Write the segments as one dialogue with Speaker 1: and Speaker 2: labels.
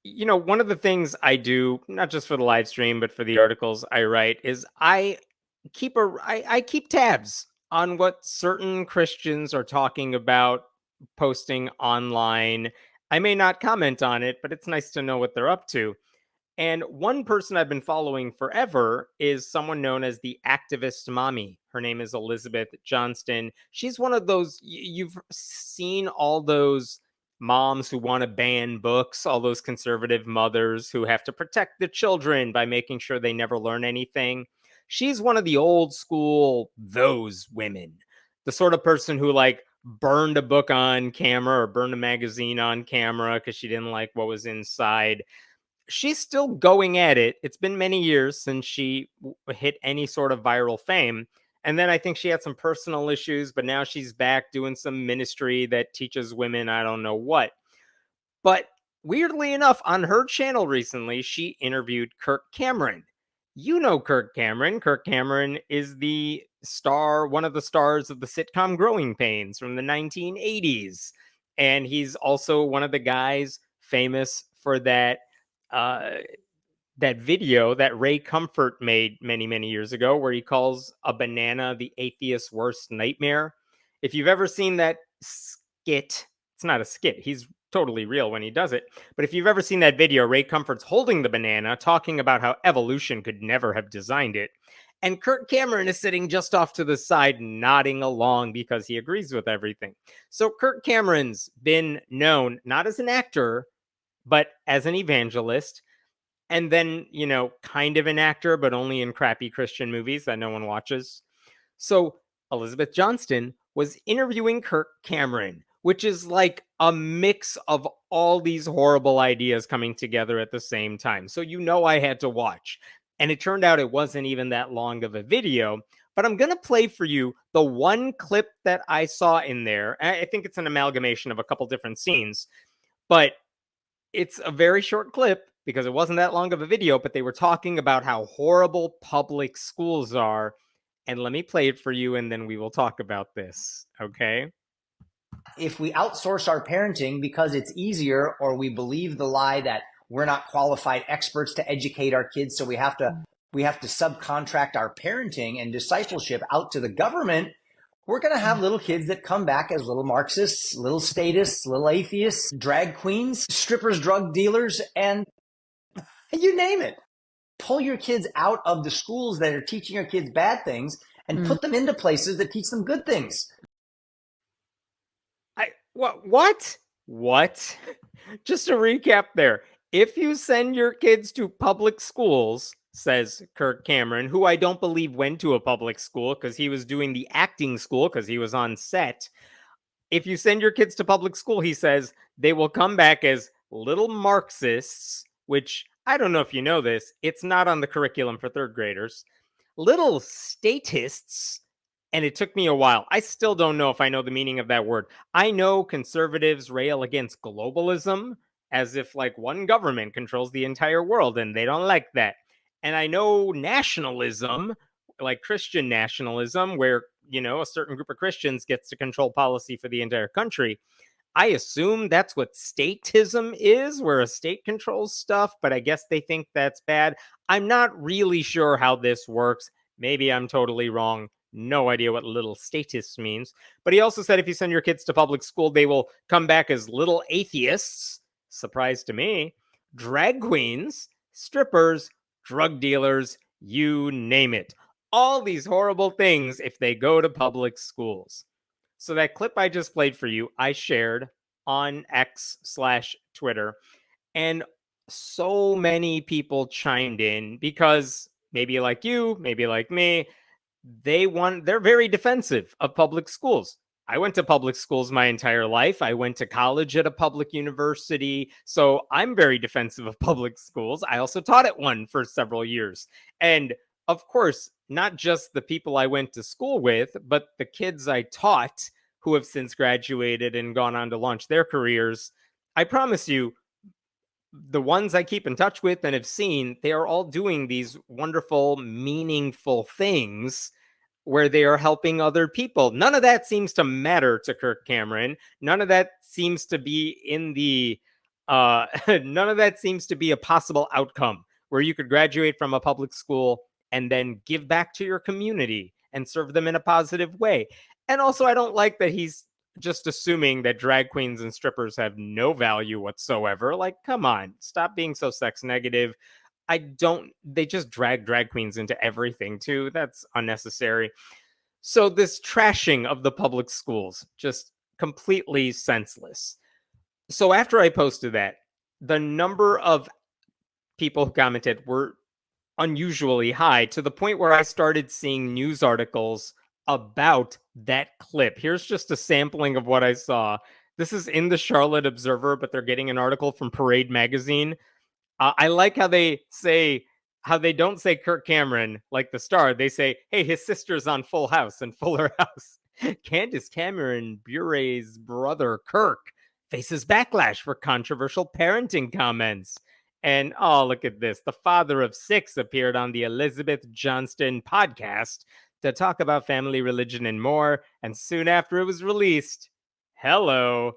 Speaker 1: One of the things I do, not just for the live stream, but for the articles I write, is I keep tabs on what certain Christians are talking about, posting online. I may not comment on it, but it's nice to know what they're up to. And one person I've been following forever is someone known as the activist mommy. Her name is Elizabeth Johnston. She's one of those, you've seen all those moms who want to ban books, all those conservative mothers who have to protect the children by making sure they never learn anything. She's one of the old school, those women, the sort of person who like burned a book on camera or burned a magazine on camera because she didn't like what was inside. She's still going at it. It's been many years since she hit any sort of viral fame. And then I think she had some personal issues, but now she's back doing some ministry that teaches women I don't know what. But weirdly enough, on her channel recently, she interviewed Kirk Cameron. You know Kirk Cameron. Kirk Cameron is the star, one of the stars of the sitcom Growing Pains from the 1980s. And he's also one of the guys famous for uh, that video that Ray Comfort made many, many years ago, where he calls a banana the atheist's worst nightmare. If you've ever seen that skit, it's not a skit. He's totally real when he does it. But if you've ever seen that video, Ray Comfort's holding the banana, talking about how evolution could never have designed it. And Kirk Cameron is sitting just off to the side, nodding along because he agrees with everything. So Kirk Cameron's been known not as an actor, but as an evangelist, and then, kind of an actor, but only in crappy Christian movies that no one watches. So Elizabeth Johnston was interviewing Kirk Cameron, which is like a mix of all these horrible ideas coming together at the same time. So, I had to watch. And it turned out it wasn't even that long of a video, but I'm going to play for you the one clip that I saw in there. I think it's an amalgamation of a couple different scenes, but it's a very short clip because it wasn't that long of a video, but they were talking about how horrible public schools are. And let me play it for you, and then we will talk about this. Okay.
Speaker 2: If we outsource our parenting because it's easier, or we believe the lie that we're not qualified experts to educate our kids, so we have to subcontract our parenting and discipleship out to the government, we're going to have little kids that come back as little Marxists, little statists, little atheists, drag queens, strippers, drug dealers, and you name it. Pull your kids out of the schools that are teaching your kids bad things and put them into places that teach them good things.
Speaker 1: What? Just to recap there. If you send your kids to public schools, says Kirk Cameron, who I don't believe went to a public school because he was doing the acting school because he was on set. If you send your kids to public school, he says, they will come back as little Marxists, which I don't know if you know this, it's not on the curriculum for third graders. Little statists, and it took me a while. I still don't know if I know the meaning of that word. I know conservatives rail against globalism as if like one government controls the entire world, and they don't like that. And I know nationalism, like Christian nationalism, where, a certain group of Christians gets to control policy for the entire country. I assume that's what statism is, where a state controls stuff, but I guess they think that's bad. I'm not really sure how this works. Maybe I'm totally wrong. No idea what little statist means. But he also said if you send your kids to public school, they will come back as little atheists. Surprise to me. Drag queens, strippers, drug dealers, you name it. All these horrible things if they go to public schools. So that clip I just played for you, I shared on X/Twitter, and so many people chimed in because maybe like you, maybe like me, they're very defensive of public schools. I went to public schools my entire life. I went to college at a public university. So I'm very defensive of public schools. I also taught at one for several years. And of course, not just the people I went to school with, but the kids I taught who have since graduated and gone on to launch their careers. I promise you, the ones I keep in touch with and have seen, they are all doing these wonderful, meaningful things where they are helping other people. None of that seems to matter to Kirk Cameron. None of that seems to be in the None of that seems to be a possible outcome where you could graduate from a public school and then give back to your community and serve them in a positive way. And also, I don't like that he's just assuming that drag queens and strippers have no value whatsoever. Like, come on, stop being so sex negative. They just drag queens into everything too. That's unnecessary. So, this trashing of the public schools, just completely senseless. So, after I posted that, the number of people who commented were unusually high to the point where I started seeing news articles about that clip. Here's just a sampling of what I saw. This is in the Charlotte Observer, but they're getting an article from Parade Magazine. I like how they don't say Kirk Cameron like the star. They say, hey, his sister's on Full House and Fuller House. Candace Cameron Bure's brother, Kirk, faces backlash for controversial parenting comments. And oh, look at this. The father of six appeared on the Elizabeth Johnston podcast to talk about family, religion, and more. And soon after it was released, hello,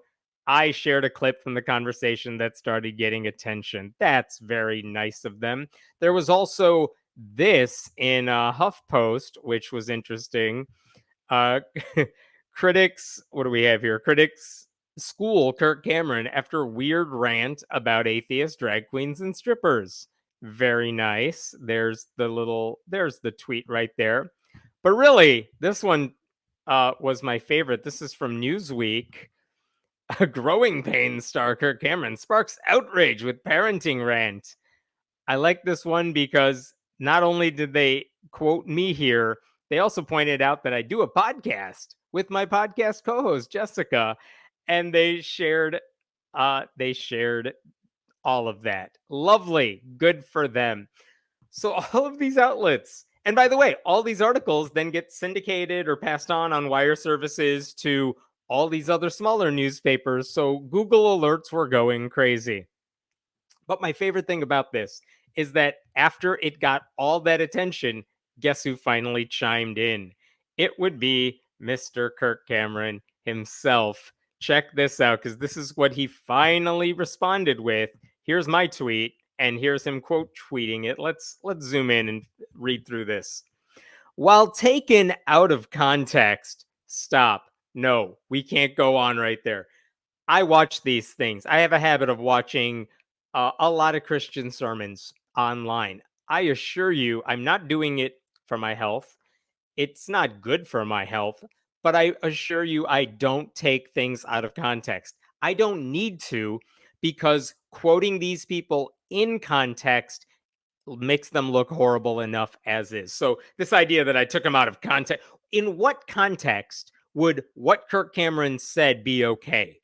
Speaker 1: I shared a clip from the conversation that started getting attention. That's very nice of them. There was also this in HuffPost, which was interesting. Uh, critics, what do we have here? Critics school Kirk Cameron after weird rant about atheist drag queens and strippers. Very nice. There's the tweet right there. But really, this one was my favorite. This is from Newsweek. A growing pains star Kirk Cameron sparks outrage with parenting rant. I like this one because not only did they quote me here, they also pointed out that I do a podcast with my podcast co-host Jessica, and they shared all of that. Lovely, good for them. So all of these outlets, and by the way, all these articles then get syndicated or passed on wire services to all these other smaller newspapers. So Google alerts were going crazy. But my favorite thing about this is that after it got all that attention, guess who finally chimed in? It would be Mr. Kirk Cameron himself. Check this out, because this is what he finally responded with. Here's my tweet, and here's him quote tweeting it. Let's zoom in and read through this. While taken out of context, stop. No, we can't go on right there. I watch these things. I have a habit of watching a lot of Christian sermons online. I assure you, I'm not doing it for my health. It's not good for my health, but I assure you, I don't take things out of context. I don't need to, because quoting these people in context makes them look horrible enough as is. So, this idea that I took them out of context, in what context would what Kirk Cameron said be okay?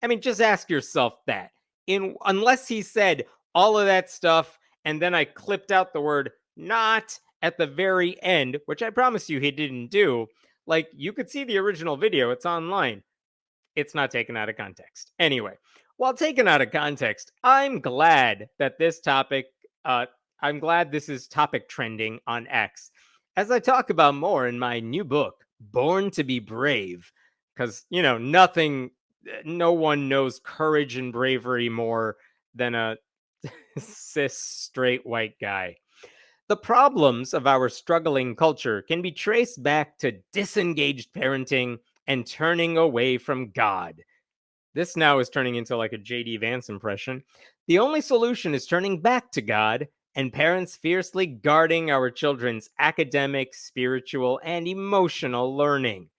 Speaker 1: I mean, just ask yourself that. Unless he said all of that stuff and then I clipped out the word not at the very end, which I promise you he didn't do. Like, you could see the original video, it's online. It's not taken out of context. Anyway, while taken out of context, I'm glad this is topic trending on X, as I talk about more in my new book, Born to be Brave. Because, no one knows courage and bravery more than a cis straight white guy. The problems of our struggling culture can be traced back to disengaged parenting and turning away from God. This now is turning into like a JD Vance impression. The only solution is turning back to God and parents fiercely guarding our children's academic, spiritual, and emotional learning.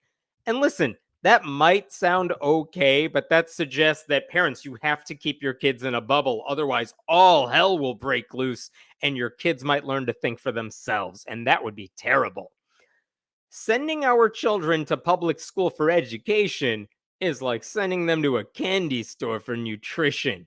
Speaker 1: And listen, that might sound okay, but that suggests that parents, you have to keep your kids in a bubble. Otherwise, all hell will break loose and your kids might learn to think for themselves. And that would be terrible. Sending our children to public school for education is like sending them to a candy store for nutrition,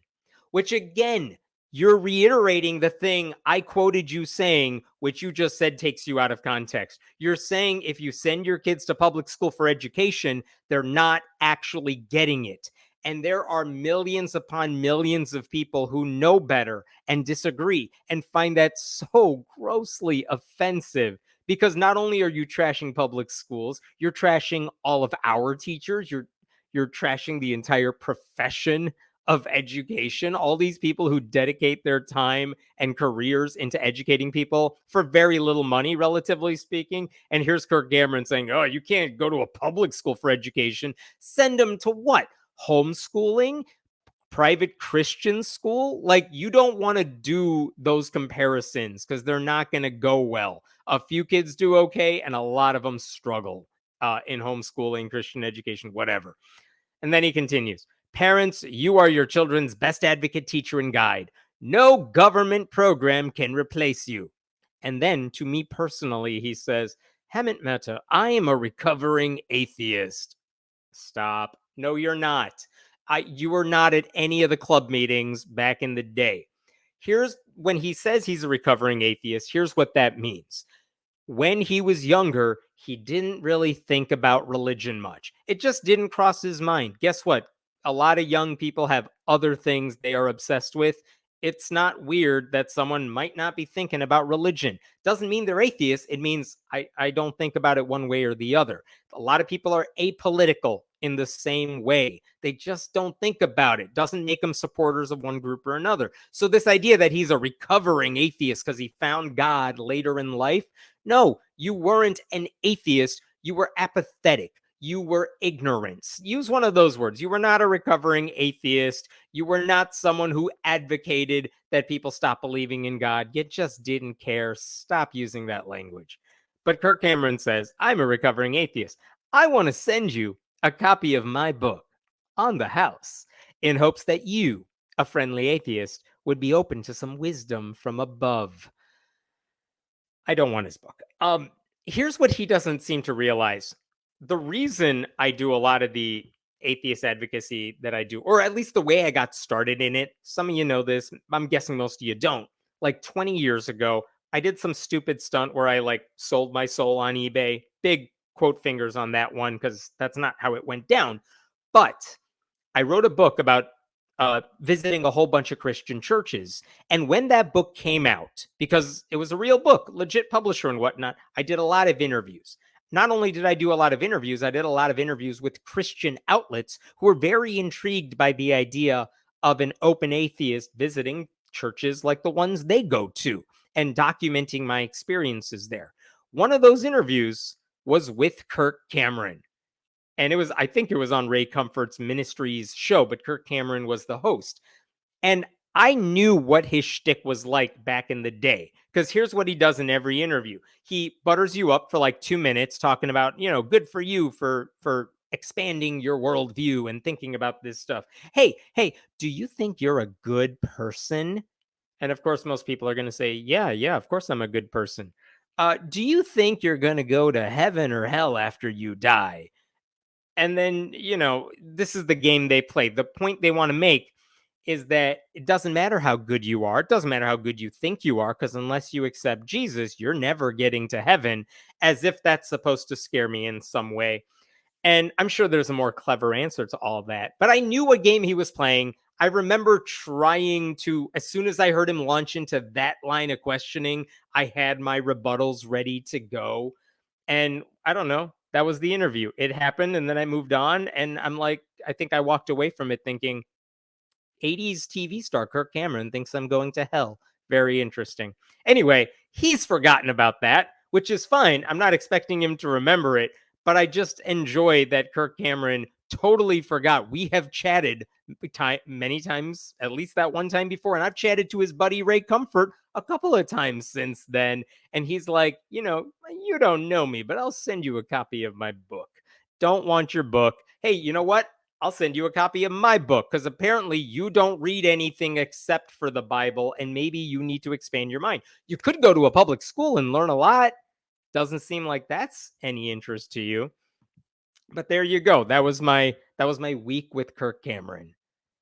Speaker 1: which again, you're reiterating the thing I quoted you saying, which you just said takes you out of context. You're saying if you send your kids to public school for education, they're not actually getting it. And there are millions upon millions of people who know better and disagree and find that so grossly offensive. Because not only are you trashing public schools, you're trashing all of our teachers. You're trashing the entire profession of education, all these people who dedicate their time and careers into educating people for very little money, relatively speaking. And here's Kirk Cameron saying, oh, you can't go to a public school for education. Send them to what? Homeschooling? Private Christian school? Like, you don't want to do those comparisons because they're not going to go well. A few kids do okay, and a lot of them struggle in homeschooling, Christian education, whatever. And then he continues, parents, you are your children's best advocate, teacher, and guide. No government program can replace you. And then to me personally, he says, Hemant Mehta, I am a recovering atheist. Stop. No, you're not. You were not at any of the club meetings back in the day. Here's when he says he's a recovering atheist, here's what that means. When he was younger, he didn't really think about religion much. It just didn't cross his mind. Guess what? A lot of young people have other things they are obsessed with. It's not weird that someone might not be thinking about religion. Doesn't mean they're atheists. It means I don't think about it one way or the other. A lot of people are apolitical in the same way. They just don't think about it. Doesn't make them supporters of one group or another. So this idea that he's a recovering atheist because he found God later in life, no, you weren't an atheist. You were apathetic. You were ignorant. Use one of those words. You were not a recovering atheist. You were not someone who advocated that people stop believing in God. You just didn't care. Stop using that language. But Kirk Cameron says, I'm a recovering atheist. I want to send you a copy of my book, On the House, in hopes that you, a friendly atheist, would be open to some wisdom from above. I don't want his book. Here's what he doesn't seem to realize. The reason I do a lot of the atheist advocacy that I do, or at least the way I got started in it, some of you know this, I'm guessing most of you don't. Like 20 years ago, I did some stupid stunt where I like sold my soul on eBay. Big quote fingers on that one because that's not how it went down. But I wrote a book about visiting a whole bunch of Christian churches. And when that book came out, because it was a real book, legit publisher and whatnot, I did a lot of interviews. Not only did I do a lot of interviews, I did a lot of interviews with Christian outlets who were very intrigued by the idea of an open atheist visiting churches like the ones they go to and documenting my experiences there. One of those interviews was with Kirk Cameron. And it was, I think it was on Ray Comfort's Ministries show, but Kirk Cameron was the host. And I knew what his shtick was like back in the day. Because here's what he does in every interview. He butters you up for like 2 minutes talking about, good for you for expanding your worldview and thinking about this stuff. Hey, do you think you're a good person? And of course, most people are going to say, yeah, of course I'm a good person. Do you think you're going to go to heaven or hell after you die? And then, this is the game they play. The point they want to make is that it doesn't matter how good you are. It doesn't matter how good you think you are, because unless you accept Jesus, you're never getting to heaven, as if that's supposed to scare me in some way. And I'm sure there's a more clever answer to all that. But I knew what game he was playing. I remember trying to, as soon as I heard him launch into that line of questioning, I had my rebuttals ready to go. And I don't know. That was the interview. It happened, and then I moved on. And I'm like, I think I walked away from it thinking, 80s TV star Kirk Cameron thinks I'm going to hell. Very interesting. Anyway, he's forgotten about that, which is fine. I'm not expecting him to remember it, but I just enjoy that Kirk Cameron totally forgot. We have chatted many times, at least that one time before, and I've chatted to his buddy Ray Comfort a couple of times since then, and he's like, you don't know me, but I'll send you a copy of my book. Don't want your book. Hey, you know what? I'll send you a copy of my book, because apparently you don't read anything except for the Bible, and maybe you need to expand your mind. You could go to a public school and learn a lot. Doesn't seem like that's any interest to you. But there you go. That was my week with Kirk Cameron.